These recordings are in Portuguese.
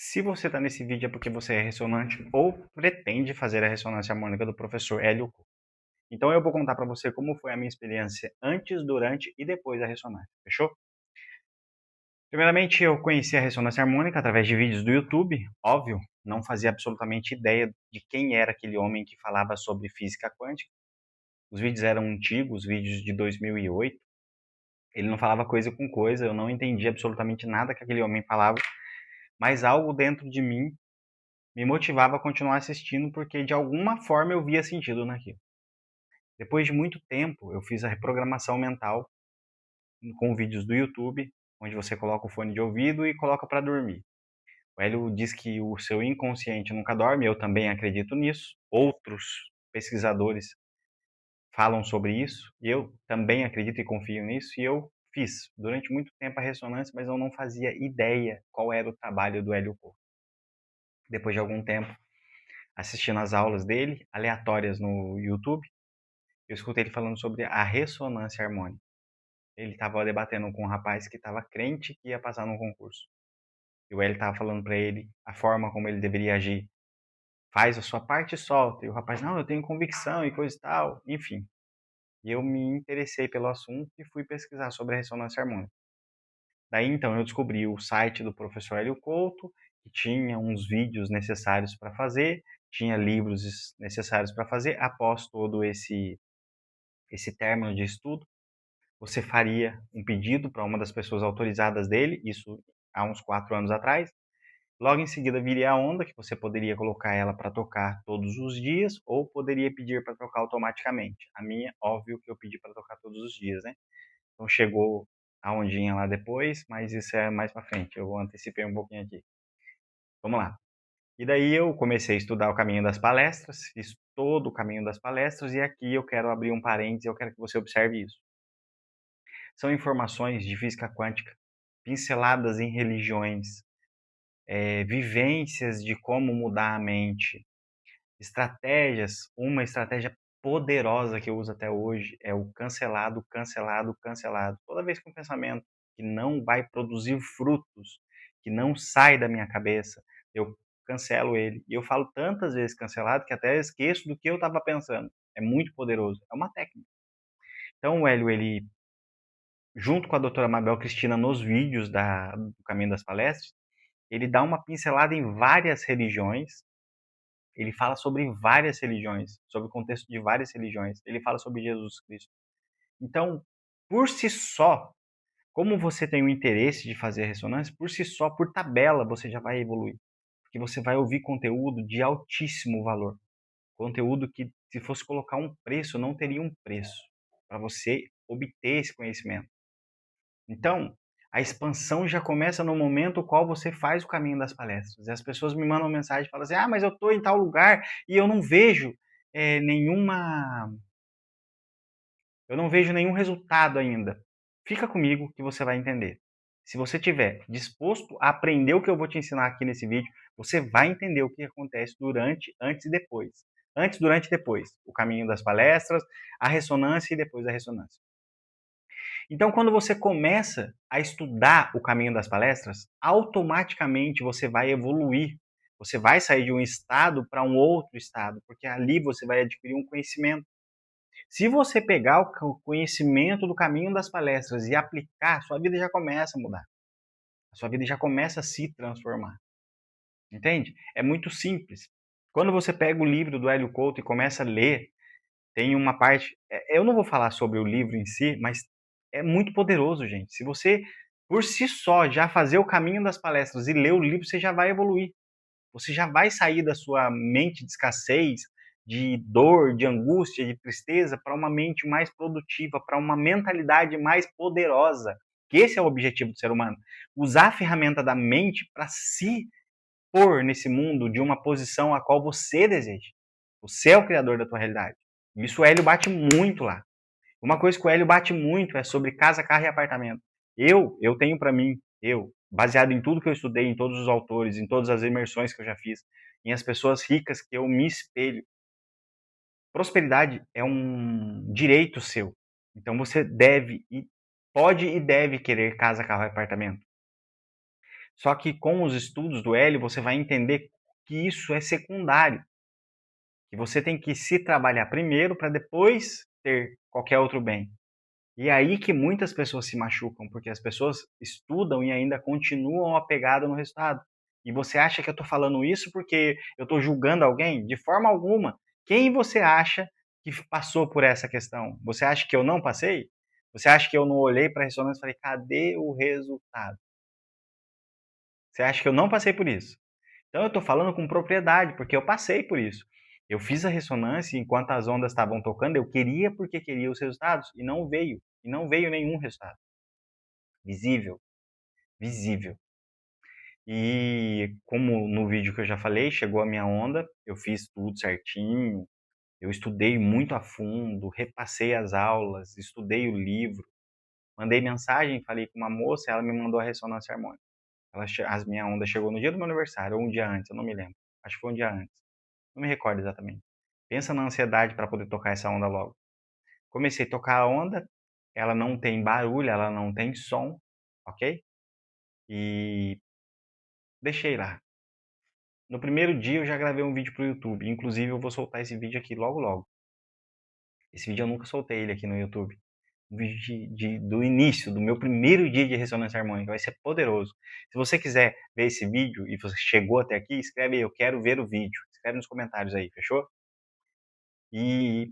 Se você está nesse vídeo é porque você é ressonante ou pretende fazer a ressonância harmônica do professor Hélio Couto. Então eu vou contar para você como foi a minha experiência antes, durante e depois da ressonância, fechou? Primeiramente, eu conheci a ressonância harmônica através de vídeos do YouTube, óbvio, não fazia absolutamente ideia de quem era aquele homem que falava sobre física quântica. Os vídeos eram antigos, vídeos de 2008. Ele não falava coisa com coisa, eu não entendia absolutamente nada que aquele homem falava, mas algo dentro de mim me motivava a continuar assistindo porque de alguma forma eu via sentido naquilo. Depois de muito tempo, eu fiz a reprogramação mental com vídeos do YouTube, onde você coloca o fone de ouvido e coloca para dormir. O Hélio diz que o seu inconsciente nunca dorme, eu também acredito nisso. Outros pesquisadores falam sobre isso, e eu também acredito e confio nisso, e eu fiz durante muito tempo a ressonância, mas eu não fazia ideia qual era o trabalho do Hélio Couto. Depois de algum tempo, assistindo as aulas dele, aleatórias no YouTube, eu escutei ele falando sobre a ressonância harmônica. Ele estava debatendo com um rapaz que estava crente que ia passar num concurso. E o Hélio estava falando para ele a forma como ele deveria agir. Faz a sua parte e solta. E o rapaz, não, eu tenho convicção e coisa e tal. Enfim. E eu me interessei pelo assunto e fui pesquisar sobre a ressonância harmônica. Daí então eu descobri o site do professor Hélio Couto, que tinha uns vídeos necessários para fazer, tinha livros necessários para fazer. Após todo esse término de estudo, você faria um pedido para uma das pessoas autorizadas dele, isso há uns 4 anos atrás. Logo em seguida viria a onda, que você poderia colocar ela para tocar todos os dias, ou poderia pedir para tocar automaticamente. A minha, óbvio que eu pedi para tocar todos os dias, né? Então chegou a ondinha lá depois, mas isso é mais para frente, eu antecipei um pouquinho aqui. Vamos lá. E daí eu comecei a estudar o caminho das palestras, fiz todo o caminho das palestras, e aqui eu quero abrir um parênteses, eu quero que você observe isso. São informações de física quântica, pinceladas em religiões, vivências de como mudar a mente, estratégias. Uma estratégia poderosa que eu uso até hoje é o cancelado, cancelado, cancelado. Toda vez que um pensamento que não vai produzir frutos, que não sai da minha cabeça, eu cancelo ele. E eu falo tantas vezes cancelado que até esqueço do que eu estava pensando. É muito poderoso. É uma técnica. Então o Hélio, ele junto com a doutora Mabel Cristina nos vídeos do Caminho das Palestras, ele dá uma pincelada em várias religiões, ele fala sobre várias religiões, sobre o contexto de várias religiões, ele fala sobre Jesus Cristo. Então, por si só, como você tem o interesse de fazer a ressonância, por si só, por tabela, você já vai evoluir. Porque você vai ouvir conteúdo de altíssimo valor. Conteúdo que, se fosse colocar um preço, não teria um preço para você obter esse conhecimento. Então, a expansão já começa no momento qual você faz o caminho das palestras. E as pessoas me mandam mensagem e falam assim, mas eu estou em tal lugar e eu não vejo nenhum resultado ainda. Fica comigo que você vai entender. Se você estiver disposto a aprender o que eu vou te ensinar aqui nesse vídeo, você vai entender o que acontece durante, antes e depois. Antes, durante e depois. O caminho das palestras, a ressonância e depois a ressonância. Então, quando você começa a estudar o caminho das palestras, automaticamente você vai evoluir. Você vai sair de um estado para um outro estado, porque ali você vai adquirir um conhecimento. Se você pegar o conhecimento do caminho das palestras e aplicar, sua vida já começa a mudar. A sua vida já começa a se transformar. Entende? É muito simples. Quando você pega o livro do Hélio Couto e começa a ler, tem uma parte. Eu não vou falar sobre o livro em si, mas é muito poderoso, gente. Se você, por si só, já fazer o caminho das palestras e ler o livro, você já vai evoluir. Você já vai sair da sua mente de escassez, de dor, de angústia, de tristeza, para uma mente mais produtiva, para uma mentalidade mais poderosa. Que esse é o objetivo do ser humano. Usar a ferramenta da mente para se pôr nesse mundo de uma posição a qual você deseja. Você é o criador da tua realidade. Isso o Hélio bate muito lá. Uma coisa que o Hélio bate muito é sobre casa, carro e apartamento. Eu tenho para mim, baseado em tudo que eu estudei, em todos os autores, em todas as imersões que eu já fiz, em as pessoas ricas que eu me espelho. Prosperidade é um direito seu. Então você deve e pode e deve querer casa, carro e apartamento. Só que com os estudos do Hélio, você vai entender que isso é secundário. Que você tem que se trabalhar primeiro para depois ter qualquer outro bem. E é aí que muitas pessoas se machucam, porque as pessoas estudam e ainda continuam apegadas no resultado. E você acha que eu estou falando isso porque eu estou julgando alguém? De forma alguma. Quem você acha que passou por essa questão? Você acha que eu não passei? Você acha que eu não olhei para a ressonância e falei, cadê o resultado? Você acha que eu não passei por isso? Então eu estou falando com propriedade, porque eu passei por isso. Eu fiz a ressonância e enquanto as ondas estavam tocando, eu queria porque queria os resultados e não veio. E não veio nenhum resultado visível, visível. E como no vídeo que eu já falei, chegou a minha onda, eu fiz tudo certinho, eu estudei muito a fundo, repassei as aulas, estudei o livro, mandei mensagem, falei com uma moça, ela me mandou a ressonância harmônica. As minha onda chegou no dia do meu aniversário, ou um dia antes, eu não me lembro. Acho que foi um dia antes. Não me recordo exatamente. Pensa na ansiedade para poder tocar essa onda logo. Comecei a tocar a onda, ela não tem barulho, ela não tem som, ok? E deixei lá. No primeiro dia eu já gravei um vídeo pro YouTube, inclusive eu vou soltar esse vídeo aqui logo logo. Esse vídeo eu nunca soltei ele aqui no YouTube. Um vídeo do início, do meu primeiro dia de ressonância harmônica, vai ser poderoso. Se você quiser ver esse vídeo e você chegou até aqui, escreve aí, eu quero ver o vídeo. Escreve nos comentários aí, fechou? E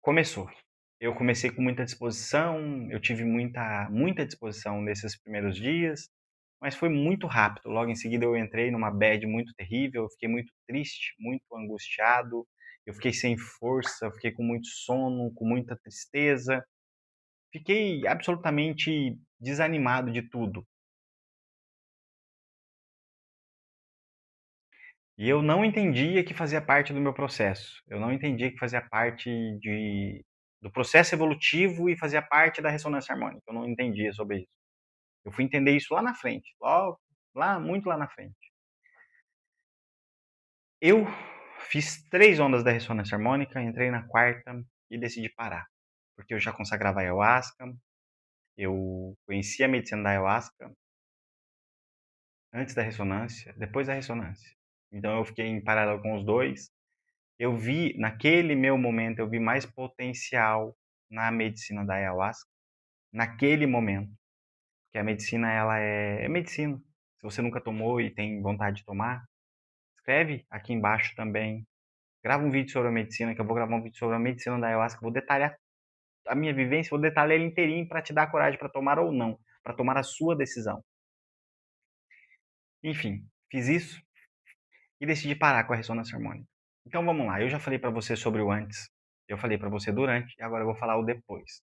começou. Eu comecei com muita disposição, eu tive muita disposição nesses primeiros dias, mas foi muito rápido. Logo em seguida eu entrei numa bad muito terrível, eu fiquei muito triste, muito angustiado, eu fiquei sem força, eu fiquei com muito sono, com muita tristeza, fiquei absolutamente desanimado de tudo. E eu não entendia que fazia parte do meu processo. Eu não entendia que fazia parte do processo evolutivo e fazia parte da ressonância harmônica. Eu não entendia sobre isso. Eu fui entender isso lá na frente, muito lá na frente. Eu fiz 3 ondas da ressonância harmônica, entrei na quarta e decidi parar. Porque eu já consagrava ayahuasca, eu conhecia a medicina da ayahuasca antes da ressonância, depois da ressonância. Então eu fiquei em paralelo com os dois. Eu vi, naquele meu momento, eu vi mais potencial na medicina da ayahuasca, naquele momento. Que a medicina, ela é medicina. Se você nunca tomou e tem vontade de tomar, escreve aqui embaixo também. Grava um vídeo sobre a medicina, que eu vou gravar um vídeo sobre a medicina da ayahuasca. Vou detalhar a minha vivência, vou detalhar ele inteirinho para te dar coragem para tomar ou não, para tomar a sua decisão. Enfim, fiz isso e decidi parar com a ressonância harmônica. Então vamos lá, eu já falei para você sobre o antes, eu falei para você durante, e agora eu vou falar o depois.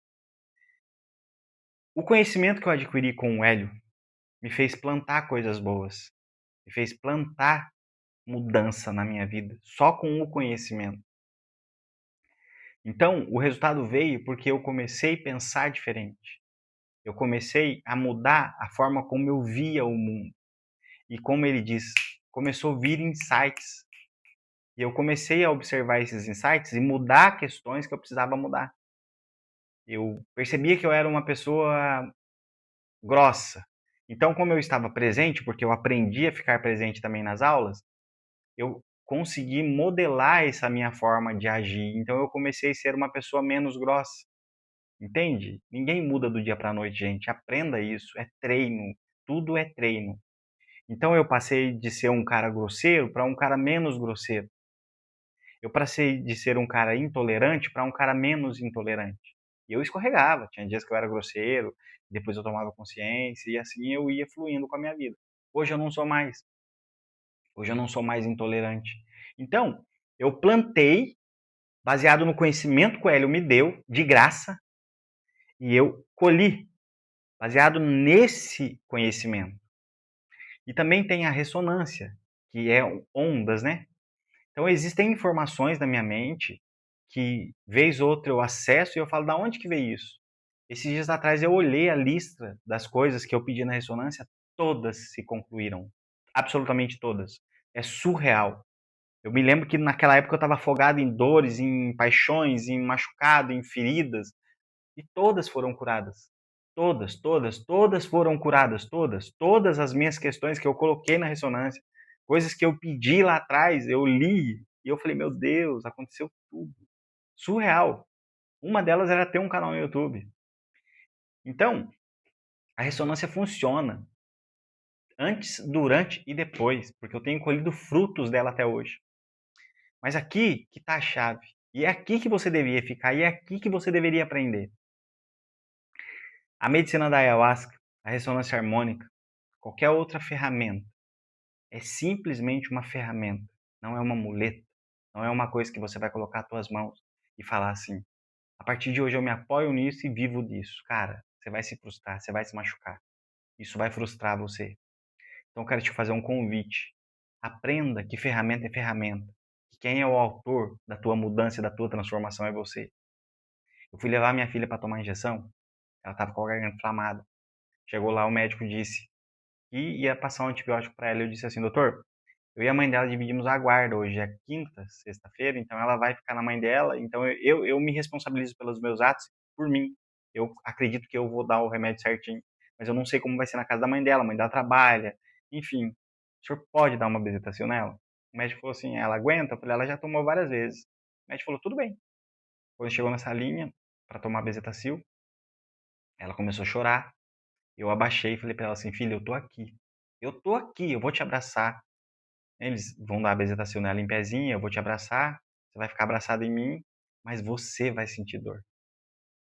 O conhecimento que eu adquiri com o Hélio me fez plantar coisas boas, me fez plantar mudança na minha vida, só com o conhecimento. Então, o resultado veio porque eu comecei a pensar diferente. Eu comecei a mudar a forma como eu via o mundo. E como ele diz, começou a vir insights. E eu comecei a observar esses insights e mudar questões que eu precisava mudar. Eu percebia que eu era uma pessoa grossa. Então, como eu estava presente, porque eu aprendi a ficar presente também nas aulas, eu consegui modelar essa minha forma de agir. Então, eu comecei a ser uma pessoa menos grossa. Entende? Ninguém muda do dia para a noite, gente. Aprenda isso. É treino. Tudo é treino. Então, eu passei de ser um cara grosseiro para um cara menos grosseiro. Eu passei de ser um cara intolerante para um cara menos intolerante. E eu escorregava. Tinha dias que eu era grosseiro, depois eu tomava consciência e assim eu ia fluindo com a minha vida. Hoje eu não sou mais. Hoje eu não sou mais intolerante. Então, eu plantei, baseado no conhecimento que o Hélio me deu, de graça, e eu colhi, baseado nesse conhecimento. E também tem a ressonância, que é ondas, né? Então, existem informações na minha mente que, vez ou outra, eu acesso e eu falo, da onde que veio isso? Esses dias atrás eu olhei a lista das coisas que eu pedi na ressonância, todas se concluíram. Absolutamente todas. É surreal. Eu me lembro que naquela época eu estava afogado em dores, em paixões, em machucado, em feridas, e todas foram curadas. todas foram curadas, todas as minhas questões que eu coloquei na ressonância, coisas que eu pedi lá atrás, eu li, e eu falei, meu Deus, aconteceu tudo. Surreal. Uma delas era ter um canal no YouTube. Então, a ressonância funciona antes, durante e depois, porque eu tenho colhido frutos dela até hoje. Mas aqui que está a chave. E é aqui que você deveria ficar, e é aqui que você deveria aprender. A medicina da ayahuasca, a ressonância harmônica, qualquer outra ferramenta, é simplesmente uma ferramenta, não é uma muleta, não é uma coisa que você vai colocar as suas mãos e falar assim, a partir de hoje eu me apoio nisso e vivo disso. Cara, você vai se frustrar, você vai se machucar. Isso vai frustrar você. Então eu quero te fazer um convite. Aprenda que ferramenta é ferramenta. Que quem é o autor da tua mudança e da tua transformação é você. Eu fui levar minha filha para tomar injeção, ela estava com a garganta inflamada. Chegou lá, o médico disse que ia passar um antibiótico para ela. Eu disse assim, doutor, eu e a mãe dela dividimos a guarda. Hoje é quinta, sexta-feira, então ela vai ficar na mãe dela. Então eu me responsabilizo pelos meus atos por mim. Eu acredito que eu vou dar o remédio certinho, mas eu não sei como vai ser na casa da mãe dela. A mãe dela trabalha, enfim. O senhor pode dar uma bezetacil nela? O médico falou assim, ela aguenta? Eu falei, ela já tomou várias vezes. O médico falou, tudo bem. Quando chegou nessa linha para tomar bezetacil, ela começou a chorar. Eu abaixei e falei para ela assim, filha, eu tô aqui. Eu tô aqui, eu vou te abraçar. Eles vão dar a bezetacil nela em pezinha, eu vou te abraçar, você vai ficar abraçado em mim, mas você vai sentir dor.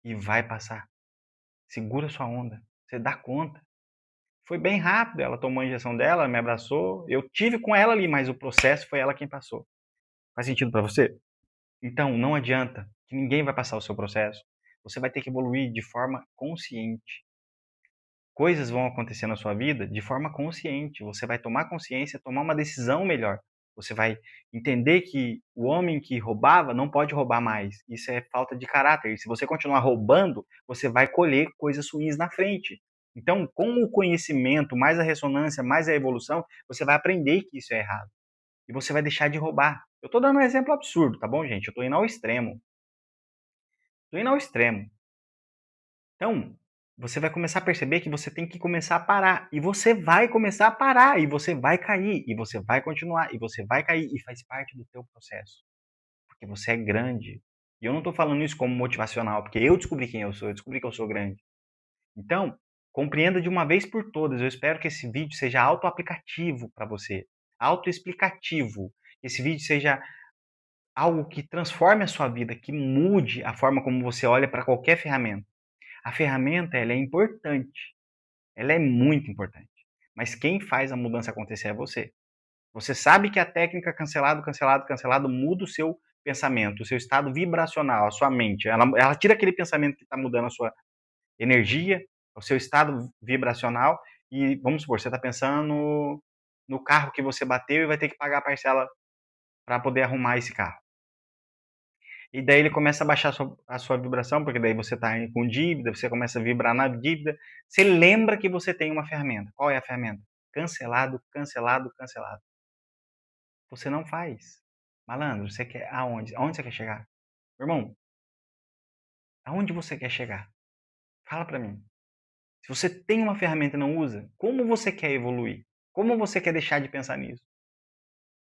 E vai passar. Segura sua onda. Você dá conta. Foi bem rápido, ela tomou a injeção dela, me abraçou. Eu tive com ela ali, mas o processo foi ela quem passou. Faz sentido para você? Então, não adianta, que ninguém vai passar o seu processo. Você vai ter que evoluir de forma consciente. Coisas vão acontecer na sua vida de forma consciente. Você vai tomar consciência, tomar uma decisão melhor. Você vai entender que o homem que roubava não pode roubar mais. Isso é falta de caráter. E se você continuar roubando, você vai colher coisas ruins na frente. Então, com o conhecimento, mais a ressonância, mais a evolução, você vai aprender que isso é errado. E você vai deixar de roubar. Eu estou dando um exemplo absurdo, tá bom, gente? Eu estou indo ao extremo. Estou indo ao extremo. Então, você vai começar a perceber que você tem que começar a parar. E você vai começar a parar. E você vai cair. E você vai continuar. E você vai cair. E faz parte do teu processo. Porque você é grande. E eu não estou falando isso como motivacional. Porque eu descobri quem eu sou. Eu descobri que eu sou grande. Então, compreenda de uma vez por todas. Eu espero que esse vídeo seja auto-aplicativo para você. Auto-explicativo. Que esse vídeo seja algo que transforme a sua vida. Que mude a forma como você olha para qualquer ferramenta. A ferramenta, ela é importante, ela é muito importante, mas quem faz a mudança acontecer é você. Você sabe que a técnica cancelado muda o seu pensamento, o seu estado vibracional, a sua mente. Ela tira aquele pensamento que está mudando a sua energia, o seu estado vibracional e, vamos supor, você está pensando no carro que você bateu e vai ter que pagar a parcela para poder arrumar esse carro. E daí ele começa a baixar a sua vibração, porque daí você está com dívida, você começa a vibrar na dívida. Você lembra que você tem uma ferramenta. Qual é a ferramenta? Cancelado, cancelado, cancelado. Você não faz. Malandro, você quer aonde? Aonde você quer chegar? Irmão, aonde você quer chegar? Fala para mim. Se você tem uma ferramenta e não usa, como você quer evoluir? Como você quer deixar de pensar nisso?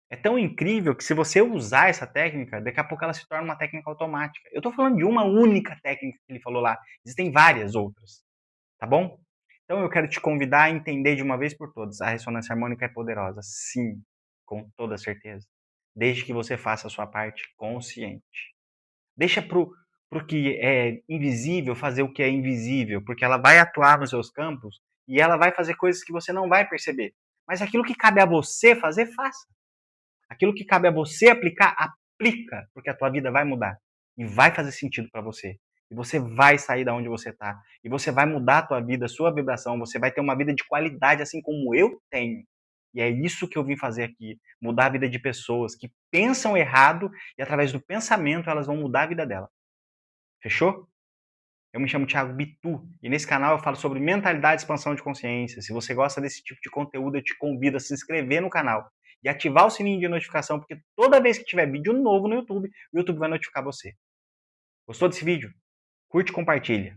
É tão incrível que se você usar essa técnica, daqui a pouco ela se torna uma técnica automática. Eu estou falando de uma única técnica que ele falou lá. Existem várias outras, tá bom? Então eu quero te convidar a entender de uma vez por todas. A ressonância harmônica é poderosa, sim, com toda certeza. Desde que você faça a sua parte consciente. Deixa pro que é invisível fazer o que é invisível, porque ela vai atuar nos seus campos e ela vai fazer coisas que você não vai perceber. Mas aquilo que cabe a você fazer, faça. Aquilo que cabe a você aplicar, aplica, porque a tua vida vai mudar e vai fazer sentido para você. E você vai sair da onde você está. E você vai mudar a tua vida, a sua vibração. Você vai ter uma vida de qualidade, assim como eu tenho. E é isso que eu vim fazer aqui. Mudar a vida de pessoas que pensam errado e através do pensamento elas vão mudar a vida dela. Fechou? Eu me chamo Thiago Bitu e nesse canal eu falo sobre mentalidade e expansão de consciência. Se você gosta desse tipo de conteúdo, eu te convido a se inscrever no canal e ativar o sininho de notificação, porque toda vez que tiver vídeo novo no YouTube, o YouTube vai notificar você. Gostou desse vídeo? Curte e compartilha.